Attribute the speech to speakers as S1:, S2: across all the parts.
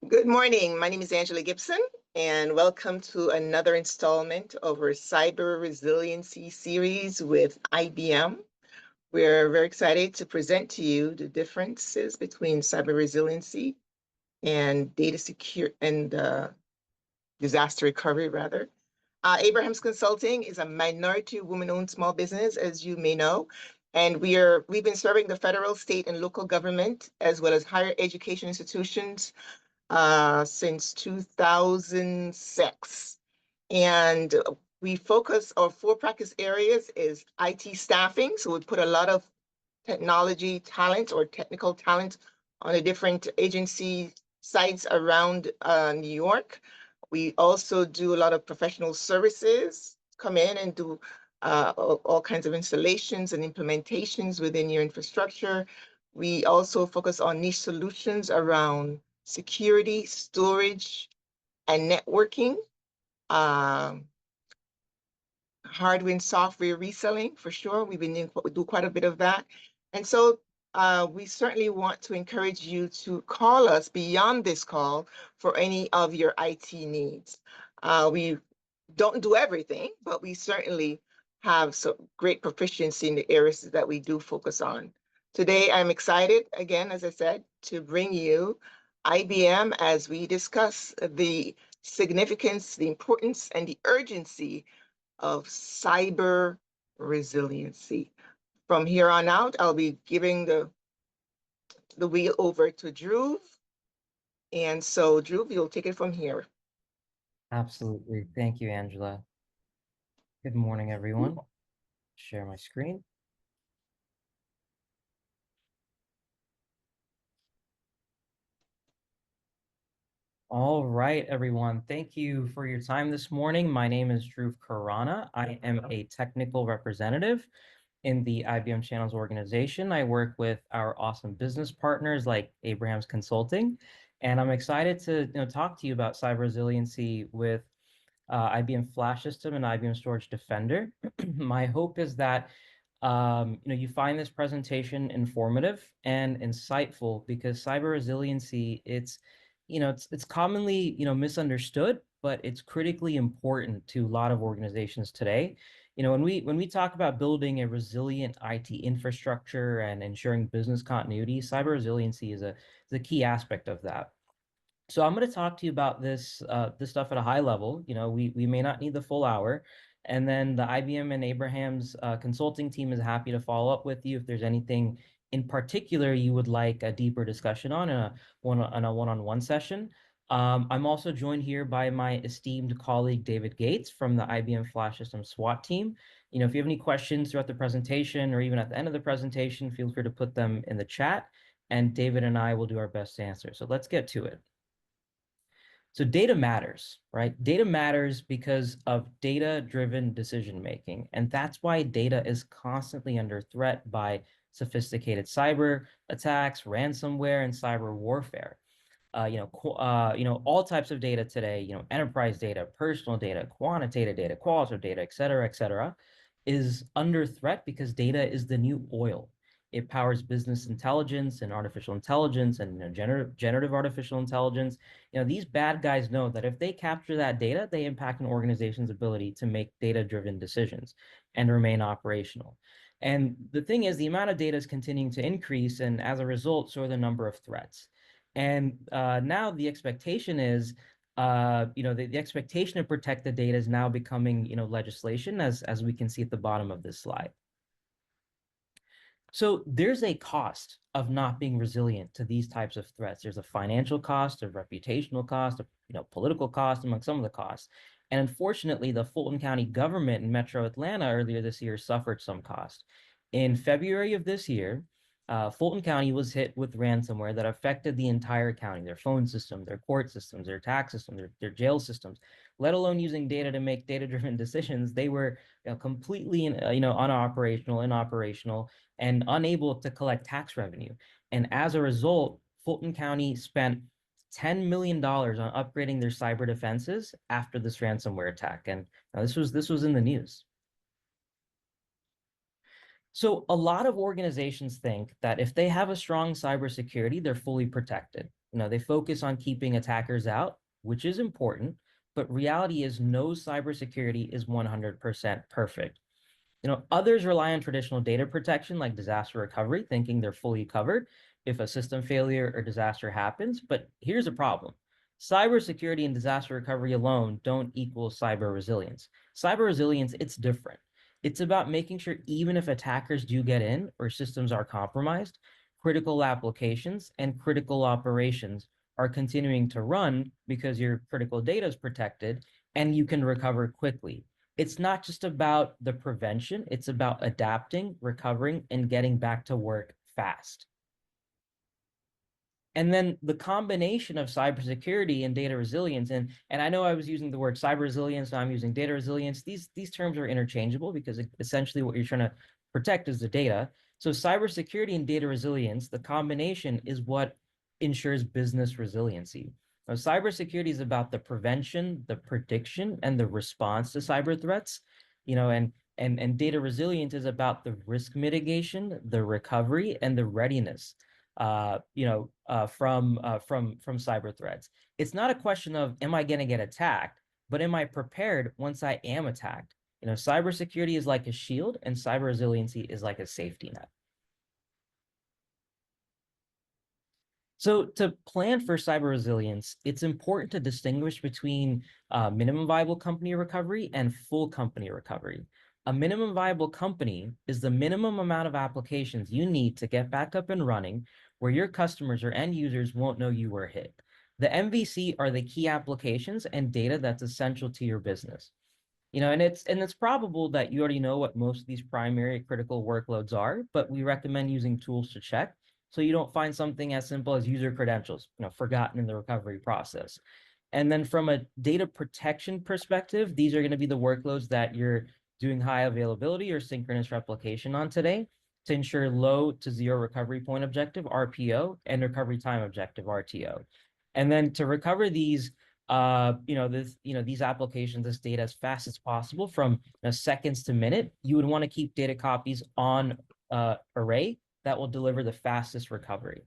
S1: Good morning. My name is Angela Gibson, and welcome to another installment of our Cyber Resiliency series with IBM. We're very excited to present to you the differences between cyber resiliency and data secure and disaster recovery, rather. Abrahams Consulting is a minority woman-owned small business, as you may know, and we've been serving the federal, state, and local government, as well as higher education institutions since 2006. And we focus, our four practice areas is IT staffing. So we put a lot of technology talent or technical talent on the different agency sites around New York. We also do a lot of professional services, come in and do all kinds of installations and implementations within your infrastructure. We also focus on niche solutions around security, storage, and networking, um, hardware and software reselling for sure. We do quite a bit of that. And so we certainly want to encourage you to call us beyond this call for any of your IT needs. We don't do everything, but we certainly have some great proficiency in the areas that we do focus on. Today, I'm excited, again, as I said, to bring you IBM as we discuss the significance, the importance, and the urgency of cyber resiliency. From here on out, I'll be giving the wheel over to Dhruv. And so, Dhruv, you'll take it from here.
S2: Absolutely. Thank you, Angela. Good morning, everyone. Share my screen. All right, everyone. Thank you for your time this morning. My name is Dhruv Khurana. I am a technical representative in the IBM Channels organization. I work with our awesome business partners like Abrahams Consulting, and I'm excited to talk to you about cyber resiliency with IBM Flash System and IBM Storage Defender. My hope is that you find this presentation informative and insightful because cyber resiliency, it's commonly misunderstood, but it's critically important to a lot of organizations today. When we talk about building a resilient IT infrastructure and ensuring business continuity, cyber resiliency is a key aspect of that. So I'm going to talk to you about this stuff at a high level. We may not need the full hour, and then the IBM and Abrahams consulting team is happy to follow up with you if there's anything in particular you would like a deeper discussion on a one-on-one session. I'm also joined here by my esteemed colleague David Gates from the IBM Flash System SWAT team. If you have any questions throughout the presentation or even at the end of the presentation, feel free to put them in the chat, and David and I will do our best to answer. So let's get to it. So data matters, right? Data matters because of data-driven decision-making. And that's why data is constantly under threat by sophisticated cyber attacks, ransomware, and cyber warfare. All types of data today, enterprise data, personal data, quantitative data, qualitative data, et cetera, is under threat because data is the new oil. It powers business intelligence and artificial intelligence and generative artificial intelligence. These bad guys know that if they capture that data, they impact an organization's ability to make data-driven decisions and remain operational. And the thing is, the amount of data is continuing to increase, and as a result, so are the number of threats. And now the expectation is, the expectation to protect the data is now becoming, legislation, as we can see at the bottom of this slide. So there's a cost of not being resilient to these types of threats. There's a financial cost, a reputational cost, a political cost among some of the costs. And unfortunately, the Fulton County government in Metro Atlanta earlier this year suffered some cost. In February of this year, Fulton County was hit with ransomware that affected the entire county, their phone system, their court systems, their tax system, their jail systems, let alone using data to make data-driven decisions. They were completely inoperational, and unable to collect tax revenue. And as a result, Fulton County spent $10 million on upgrading their cyber defenses after this ransomware attack. And this was in the news. So a lot of organizations think that if they have a strong cybersecurity, they're fully protected. They focus on keeping attackers out, which is important, but reality is no cybersecurity is 100% perfect. Others rely on traditional data protection like disaster recovery, thinking they're fully covered if a system failure or disaster happens. But here's a problem. Cybersecurity and disaster recovery alone don't equal cyber resilience. Cyber resilience, it's different. It's about making sure even if attackers do get in or systems are compromised, critical applications and critical operations are continuing to run because your critical data is protected and you can recover quickly. It's not just about the prevention, it's about adapting, recovering, and getting back to work fast. And then the combination of cybersecurity and data resilience, and I know I was using the word cyber resilience, now I'm using data resilience. These terms are interchangeable because essentially what you're trying to protect is the data. So cybersecurity and data resilience, the combination is what ensures business resiliency. Now, cybersecurity is about the prevention, the prediction, and the response to cyber threats, and data resilience is about the risk mitigation, the recovery, and the readiness from cyber threats. It's not a question of am I going to get attacked, but am I prepared once I am attacked? Cybersecurity is like a shield, and cyber resiliency is like a safety net. So to plan for cyber resilience, it's important to distinguish between minimum viable company recovery and full company recovery. A minimum viable company is the minimum amount of applications you need to get back up and running where your customers or end users won't know you were hit. The MVC are the key applications and data that's essential to your business. And it's probable that you already know what most of these primary critical workloads are, but we recommend using tools to check so you don't find something as simple as user credentials, forgotten in the recovery process. And then from a data protection perspective, these are going to be the workloads that you're doing high availability or synchronous replication on today to ensure low to zero recovery point objective, RPO, and recovery time objective, RTO. And then to recover these these applications, this data as fast as possible from seconds to minute, you would want to keep data copies on array that will deliver the fastest recovery.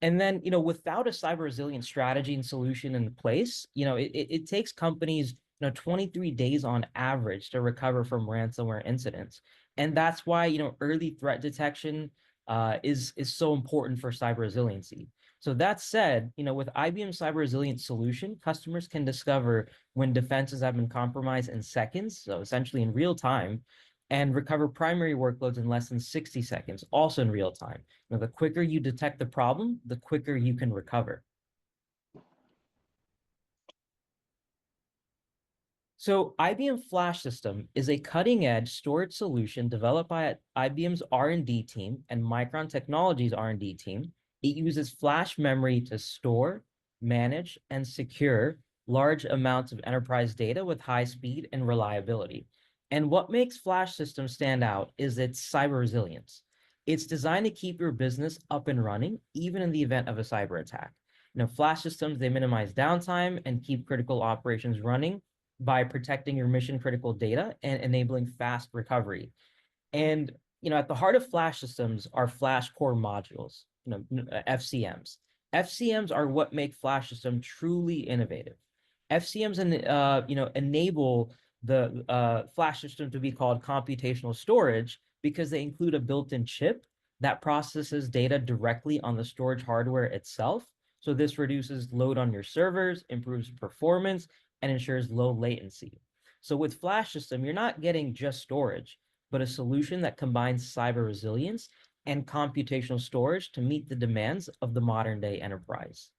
S2: And then, without a cyber resilience strategy and solution in place, it takes companies, 23 days on average to recover from ransomware incidents. And that's why, early threat detection is so important for cyber resiliency. So that said, with IBM's cyber resilience solution, customers can discover when defenses have been compromised in seconds, so essentially in real time, and recover primary workloads in less than 60 seconds, also in real time. The quicker you detect the problem, the quicker you can recover. So IBM Flash System is a cutting-edge storage solution developed by IBM's R&D team and Micron Technology's R&D team. It uses flash memory to store, manage, and secure large amounts of enterprise data with high speed and reliability. And what makes Flash Systems stand out is its cyber resilience. It's designed to keep your business up and running, even in the event of a cyber attack. Flash Systems, they minimize downtime and keep critical operations running by protecting your mission critical data and enabling fast recovery. And at the heart of Flash Systems are Flash core modules, FCMs. FCMs are what make Flash System truly innovative. FCMs enable the Flash System to be called computational storage because they include a built-in chip that processes data directly on the storage hardware itself. So this reduces load on your servers, improves performance, and ensures low latency. So with Flash System, you're not getting just storage, but a solution that combines cyber resilience and computational storage to meet the demands of the modern day enterprise.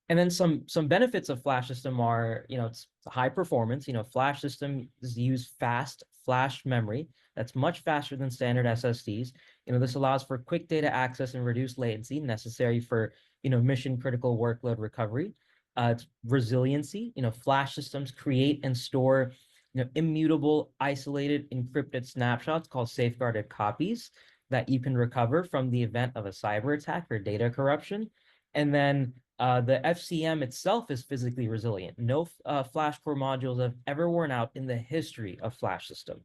S2: And then some benefits of Flash System are, it's high performance. Flash System use fast flash memory that's much faster than standard SSDs. This allows for quick data access and reduced latency necessary for, mission critical workload recovery. It's resiliency. Flash systems create and store, immutable, isolated, encrypted snapshots called safeguarded copies that you can recover from the event of a cyber attack or data corruption. And then the FCM itself is physically resilient. No Flash core modules have ever worn out in the history of Flash System.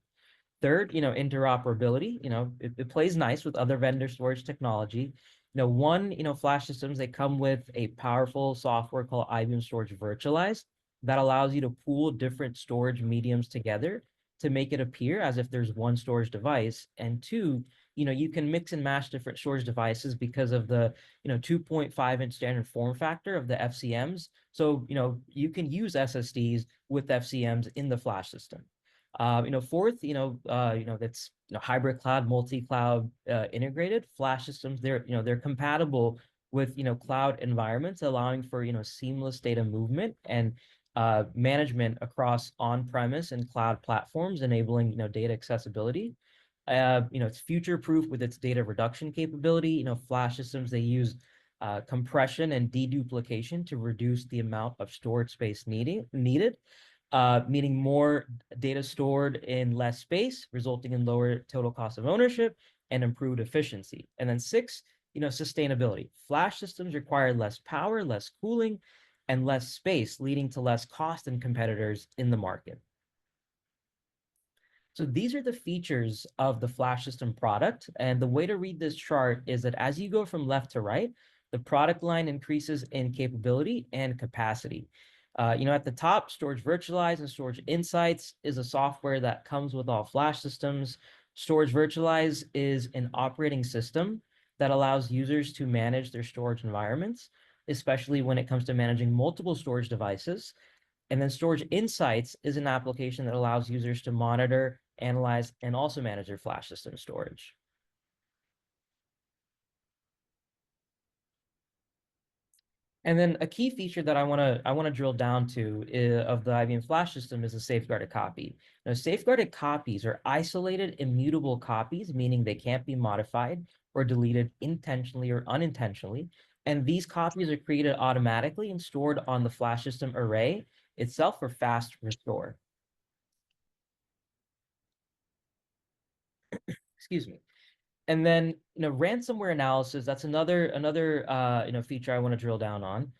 S2: Third, interoperability, it plays nice with other vendor storage technology. Flash systems, they come with a powerful software called IBM Storage Virtualized that allows you to pool different storage mediums together to make it appear as if there's one storage device. And two, you can mix and match different storage devices because of the, 2.5-inch standard form factor of the FCMs. So, you can use SSDs with FCMs in the flash system. Fourth, that's hybrid cloud, multi-cloud integrated flash systems. They're compatible with cloud environments, allowing for seamless data movement and management across on-premise and cloud platforms, enabling data accessibility. It's future-proof with its data reduction capability. Flash systems, they use compression and deduplication to reduce the amount of storage space needed, meaning more data stored in less space, resulting in lower total cost of ownership and improved efficiency. And then six, sustainability. Flash systems require less power, less cooling, and less space, leading to less cost than competitors in the market. So these are the features of the flash system product. And the way to read this chart is that as you go from left to right, the product line increases in capability and capacity. At the top, Storage Virtualized and Storage Insights is a software that comes with all flash systems. Storage Virtualized is an operating system that allows users to manage their storage environments, especially when it comes to managing multiple storage devices. And then Storage Insights is an application that allows users to monitor, analyze, and also manage their flash system storage. And then a key feature that I want to drill down to of the IBM Flash system is a safeguarded copy. Now, safeguarded copies are isolated, immutable copies, meaning they can't be modified or deleted intentionally or unintentionally. And these copies are created automatically and stored on the Flash system array itself for fast restore. Excuse me. And then, ransomware analysis, that's another feature I want to drill down on.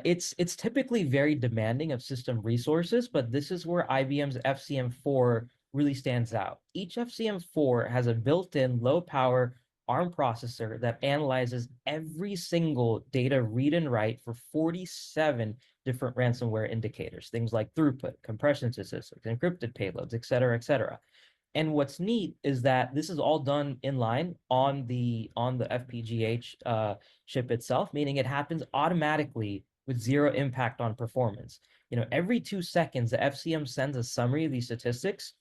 S2: It's typically very demanding of system resources, but this is where IBM's FCM4 really stands out. Each FCM4 has a built-in low-power ARM processor that analyzes every single data read and write for 47 different ransomware indicators, things like throughput, compression statistics, encrypted payloads, et cetera, et cetera. And what's neat is that this is all done in line on the FPGA chip itself, meaning it happens automatically with zero impact on performance. Every 2 seconds, the FCM sends a summary of these statistics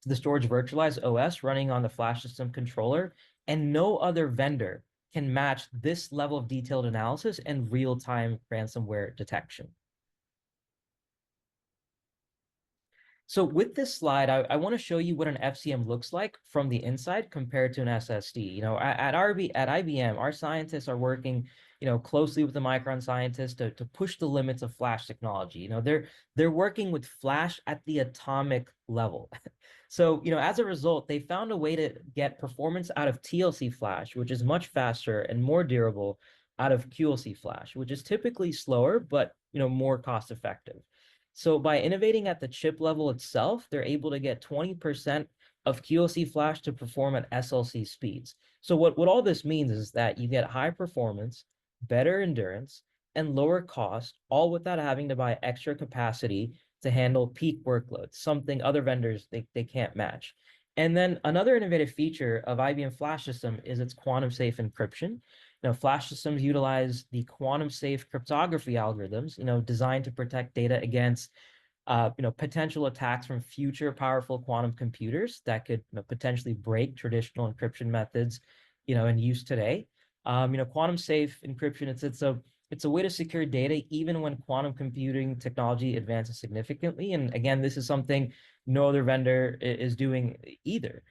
S2: to the Storage Virtualized OS running on the Flash System controller, and no other vendor can match this level of detailed analysis and real-time ransomware detection. So with this slide, I want to show you what an FCM looks like from the inside compared to an SSD. At IBM, our scientists are working, closely with the Micron scientists to push the limits of flash technology. They're working with flash at the atomic level. So, as a result, they found a way to get performance out of TLC flash, which is much faster and more durable, out of QLC flash, which is typically slower, but, more cost effective. So by innovating at the chip level itself, they're able to get 20% of QLC flash to perform at SLC speeds. So what all this means is that you get high performance, better endurance, and lower cost, all without having to buy extra capacity to handle peak workloads, something other vendors they can't match. And then another innovative feature of IBM Flash System is its quantum safe encryption. Flash systems utilize the quantum safe cryptography algorithms, designed to protect data against, potential attacks from future powerful quantum computers that could, potentially break traditional encryption methods, in use today. Quantum safe encryption, it's a way to secure data even when quantum computing technology advances significantly. And again, this is something no other vendor is doing either.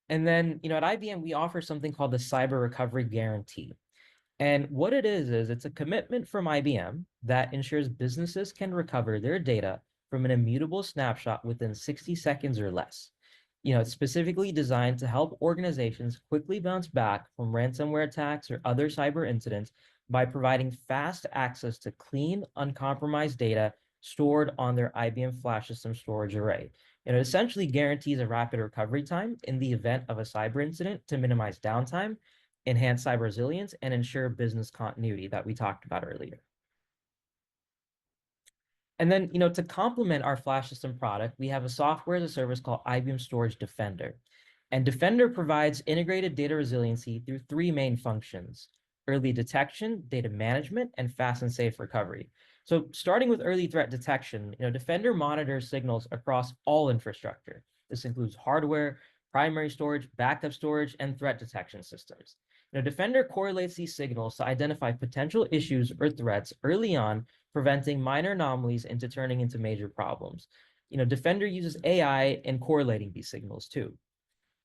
S2: And then, at IBM, we offer something called the Cyber Recovery Guarantee. And what it is it's a commitment from IBM that ensures businesses can recover their data from an immutable snapshot within 60 seconds or less. It's specifically designed to help organizations quickly bounce back from ransomware attacks or other cyber incidents by providing fast access to clean, uncompromised data stored on their IBM flash system storage array. And it essentially guarantees a rapid recovery time in the event of a cyber incident to minimize downtime, enhance cyber resilience, and ensure business continuity that we talked about earlier. And then, to complement our flash system product, we have a software as a service called IBM Storage Defender. And Defender provides integrated data resiliency through three main functions: early detection, data management, and fast and safe recovery. So starting with early threat detection, Defender monitors signals across all infrastructure. This includes hardware, primary storage, backup storage, and threat detection systems. Defender correlates these signals to identify potential issues or threats early on, preventing minor anomalies into turning into major problems. Defender uses AI in correlating these signals too.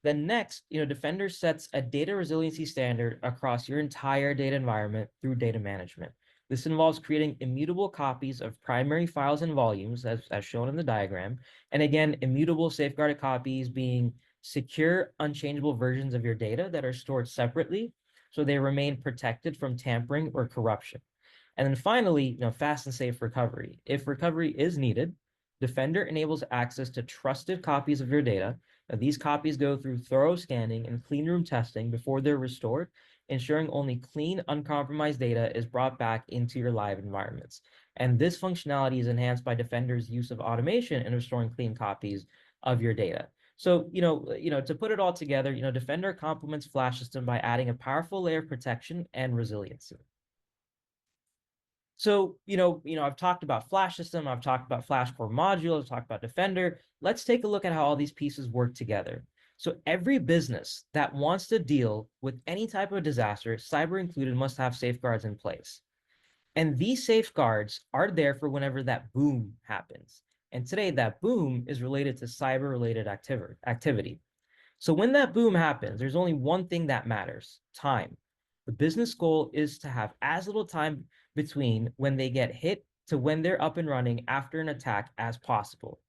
S2: Then next, Defender sets a data resiliency standard across your entire data environment through data management. This involves creating immutable copies of primary files and volumes, as shown in the diagram. And again, immutable safeguarded copies being secure, unchangeable versions of your data that are stored separately, so they remain protected from tampering or corruption. And then finally, fast and safe recovery. If recovery is needed, Defender enables access to trusted copies of your data. These copies go through thorough scanning and clean room testing before they're restored, ensuring only clean, uncompromised data is brought back into your live environments. And this functionality is enhanced by Defender's use of automation in restoring clean copies of your data. So, to put it all together, Defender complements Flash System by adding a powerful layer of protection and resiliency. So, I've talked about Flash System, I've talked about Flash Core Module, I've talked about Defender. Let's take a look at how all these pieces work together. So every business that wants to deal with any type of disaster, cyber included, must have safeguards in place. And these safeguards are there for whenever that boom happens. And today that boom is related to cyber-related activity. So when that boom happens, there's only one thing that matters: time. The business goal is to have as little time between when they get hit to when they're up and running after an attack as possible.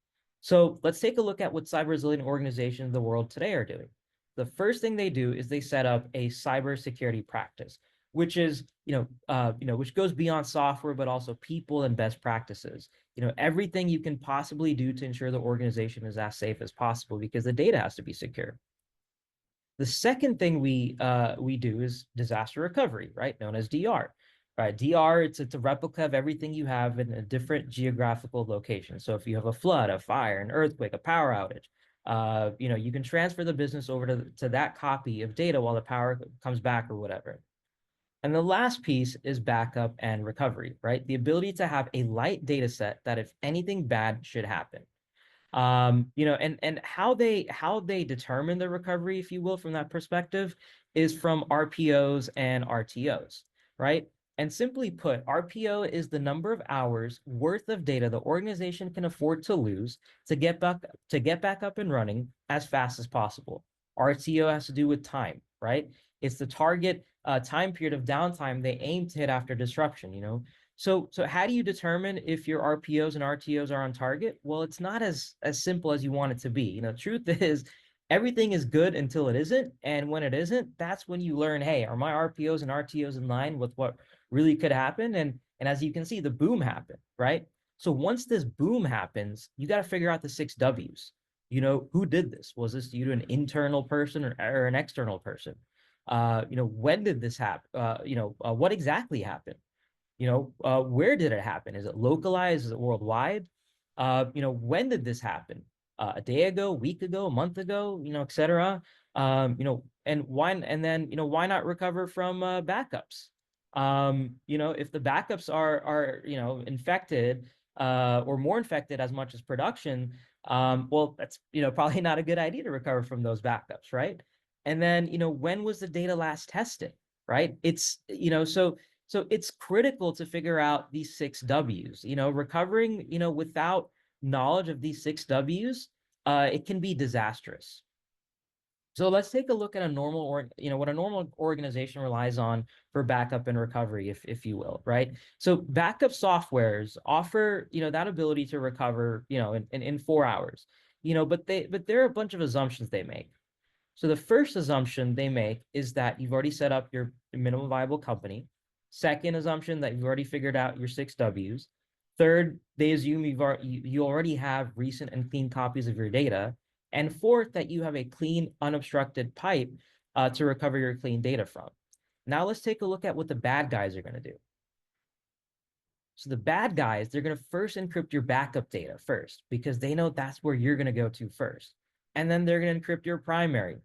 S2: So let's take a look at what cyber resilient organizations in the world today are doing. The first thing they do is they set up a cybersecurity practice, which is, which goes beyond software, but also people and best practices. Everything you can possibly do to ensure the organization is as safe as possible, because the data has to be secure. The second thing we do is disaster recovery, right? Known as DR. Right? DR, it's a replica of everything you have in a different geographical location. So if you have a flood, a fire, an earthquake, a power outage, you can transfer the business over to that copy of data while the power comes back or whatever. And the last piece is backup and recovery, right? The ability to have a light data set that if anything bad should happen, and how they determine the recovery, if you will, from that perspective, is from RPOs and RTOs, right? And simply put, RPO is the number of hours worth of data the organization can afford to lose to get back up and running as fast as possible. RTO has to do with time, right? It's the target time period of downtime they aim to hit after disruption. So how do you determine if your RPOs and RTOs are on target? Well, it's not as simple as you want it to be. The truth is, everything is good until it isn't. And when it isn't, that's when you learn, hey, are my RPOs and RTOs in line with what really could happen? And as you can see, the boom happened, right? So once this boom happens, you got to figure out the 6 W's. Who did this? Was this due to an internal person or an external person? When did this happen? What exactly happened? Where did it happen? Is it localized? Is it worldwide? When did this happen? A day ago, a week ago, a month ago, et cetera. And why not recover from backups? If the backups are infected, or more infected as much as production, well, that's, probably not a good idea to recover from those backups, right? And then, when was the data last tested, right? It's, so it's critical to figure out these 6 W's. Recovering, without knowledge of these 6 W's, it can be disastrous. So let's take a look at what a normal organization relies on for backup and recovery, if you will, right? So backup softwares offer, that ability to recover, in 4 hours, but there are a bunch of assumptions they make. So the first assumption they make is that you've already set up your minimum viable company. Second assumption, that you've already figured out your 6 W's. Third, they assume you already have recent and clean copies of your data. And fourth, that you have a clean, unobstructed pipe to recover your clean data from. Now let's take a look at what the bad guys are going to do. So the bad guys, they're going to first encrypt your backup data first, because they know that's where you're going to go to first. And then they're going to encrypt your primary,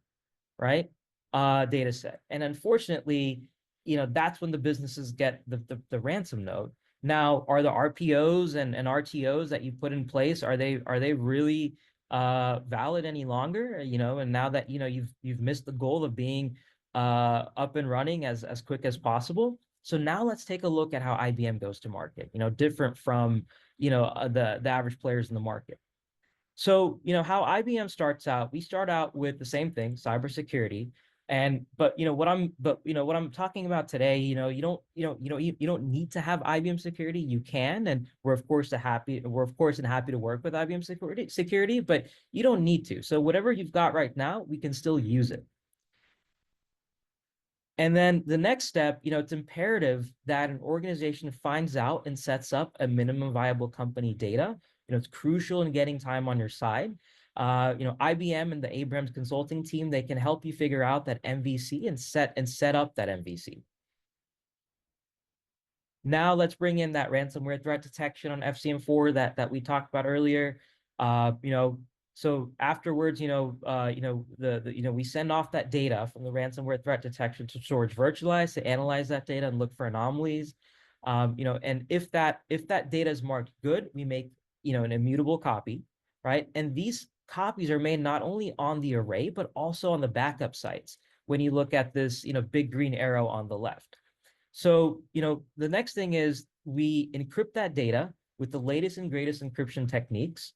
S2: right? Data set. And unfortunately, that's when the businesses get the ransom note. Now, are the RPOs and RTOs that you put in place, are they really valid any longer? And now that you've missed the goal of being up and running as quick as possible. So now let's take a look at how IBM goes to market, different from the average players in the market. So, how IBM starts out, we start out with the same thing, cybersecurity. What I'm talking about today, you don't need to have IBM security. You can, and we're of course happy to work with IBM security, but you don't need to. So whatever you've got right now, we can still use it. And then the next step, it's imperative that an organization finds out and sets up a minimum viable company data. It's crucial in getting time on your side. IBM and the Abrahams Consulting team, they can help you figure out that MVC and set up that MVC. Now let's bring in that ransomware threat detection on FCM4 that we talked about earlier. So afterwards, we send off that data from the ransomware threat detection to storage virtualized to analyze that data and look for anomalies. And if that data is marked good, we make an immutable copy, right? And these copies are made not only on the array but also on the backup sites. When you look at this, big green arrow on the left. So, the next thing is we encrypt that data with the latest and greatest encryption techniques.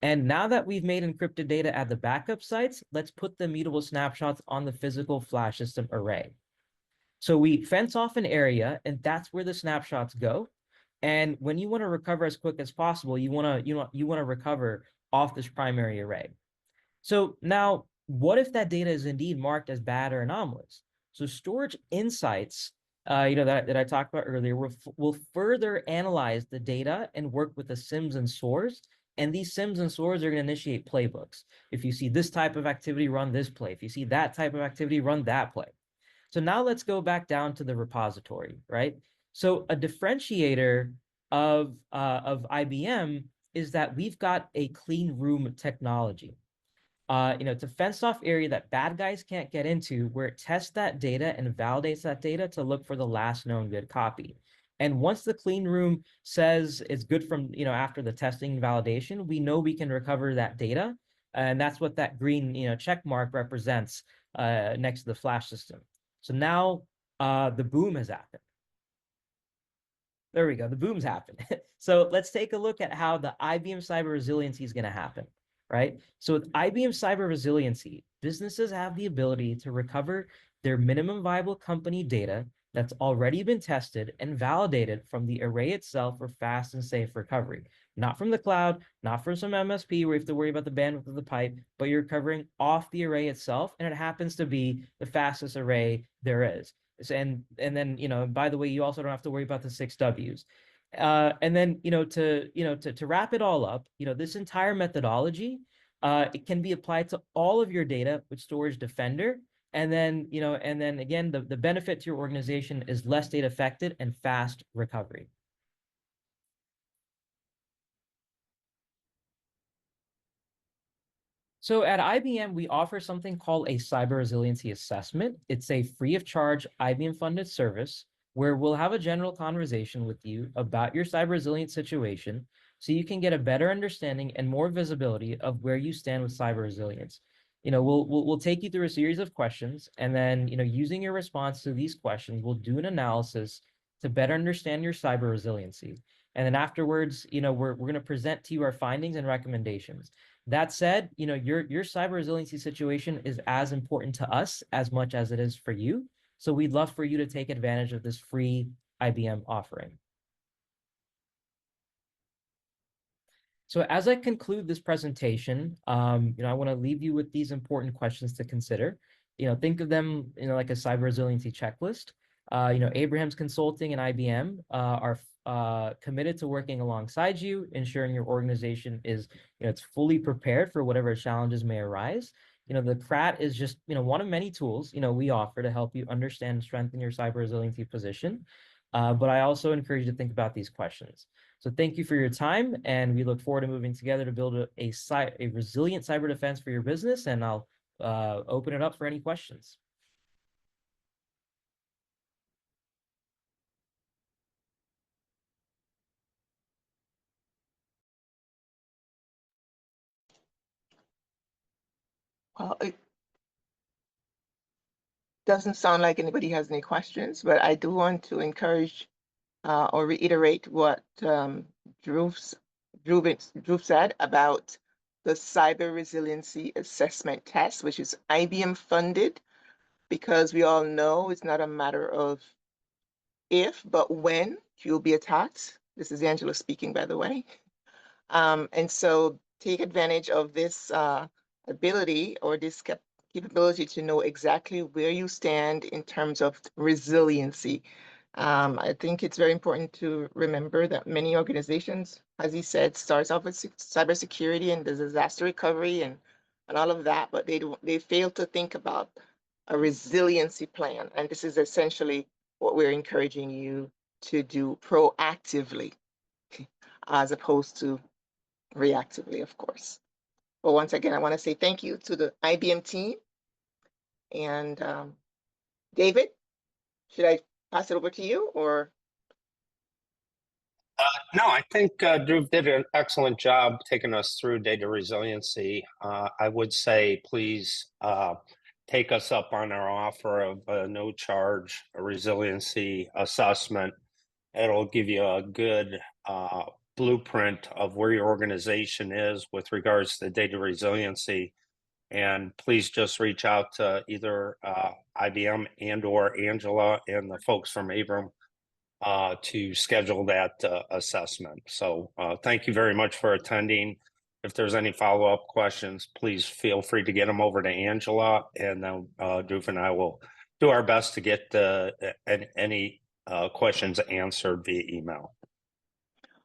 S2: And now that we've made encrypted data at the backup sites, let's put the immutable snapshots on the physical flash system array. So we fence off an area, and that's where the snapshots go. And when you want to recover as quick as possible, you want to recover off this primary array. So now, what if that data is indeed marked as bad or anomalous? So storage insights, that I talked about earlier, will further analyze the data and work with the SIMs and SOARs. And these SIMs and SOARs are going to initiate playbooks. If you see this type of activity, run this play. If you see that type of activity, run that play. So now let's go back down to the repository, right? So a differentiator of IBM is that we've got a clean room technology. It's a fenced off area that bad guys can't get into, where it tests that data and validates that data to look for the last known good copy. And once the clean room says it's good from, after the testing and validation, we know we can recover that data. And that's what that green, check mark represents next to the flash system. So now the boom has happened. There we go. The boom's happened. So let's take a look at how the IBM cyber resiliency is going to happen, right? So with IBM cyber resiliency, businesses have the ability to recover their minimum viable company data that's already been tested and validated from the array itself for fast and safe recovery. Not from the cloud, not from some MSP where you have to worry about the bandwidth of the pipe, but you're recovering off the array itself, and it happens to be the fastest array there is. And then, by the way, you also don't have to worry about the 6Ws. And then, to wrap it all up, this entire methodology, it can be applied to all of your data with Storage Defender. And then, again, the benefit to your organization is less data affected and fast recovery. So at IBM, we offer something called a cyber resiliency assessment. It's a free of charge IBM funded service where we'll have a general conversation with you about your cyber resilience situation so you can get a better understanding and more visibility of where you stand with cyber resilience. We'll take you through a series of questions, and then, using your response to these questions, we'll do an analysis to better understand your cyber resiliency. And then afterwards, we're going to present to you our findings and recommendations. That said, your cyber resiliency situation is as important to us as much as it is for you. So we'd love for you to take advantage of this free IBM offering. So as I conclude this presentation, I want to leave you with these important questions to consider. Think of them, like a cyber resiliency checklist. Abrahams Consulting and IBM are committed to working alongside you, ensuring your organization is, it's fully prepared for whatever challenges may arise. The CRAT is just, one of many tools, we offer to help you understand and strengthen your cyber resiliency position. But I also encourage you to think about these questions. So thank you for your time, and we look forward to moving together to build a resilient cyber defense for your business. And I'll open it up for any questions.
S1: Well, it doesn't sound like anybody has any questions, but I do want to encourage or reiterate what Dhruv said about the Cyber Resiliency Assessment Test, which is IBM funded, because we all know it's not a matter of if, but when you'll be attacked. This is Angela speaking, by the way. And so take advantage of this ability or this capability to know exactly where you stand in terms of resiliency. I think it's very important to remember that many organizations, as he said, starts off with cybersecurity and the disaster recovery and all of that, but they fail to think about a resiliency plan. And this is essentially what we're encouraging you to do proactively, as opposed to reactively, of course. But once again, I want to say thank you to the IBM team. And David, should I pass it over to you or?
S3: No, I think Dhruv did an excellent job taking us through data resiliency. I would say please take us up on our offer of a no charge resiliency assessment. It'll give you a good blueprint of where your organization is with regards to data resiliency. And please just reach out to either IBM and or Angela and the folks from Abram to schedule that assessment. So thank you very much for attending. If there's any follow-up questions, please feel free to get them over to Angela, and then Dhruv and I will do our best to get any questions answered via email.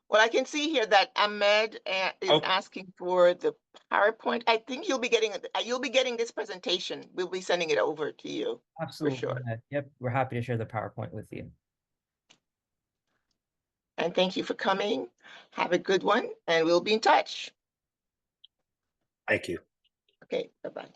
S1: Well, I can see here that Ahmed is asking for the PowerPoint. I think you'll be getting this presentation. We'll be sending it over to you.
S2: Absolutely.
S1: For sure.
S2: Yep, we're happy to share the PowerPoint with you.
S1: And thank you for coming. Have a good one, and we'll be in touch.
S3: Thank you.
S1: Okay, bye-bye.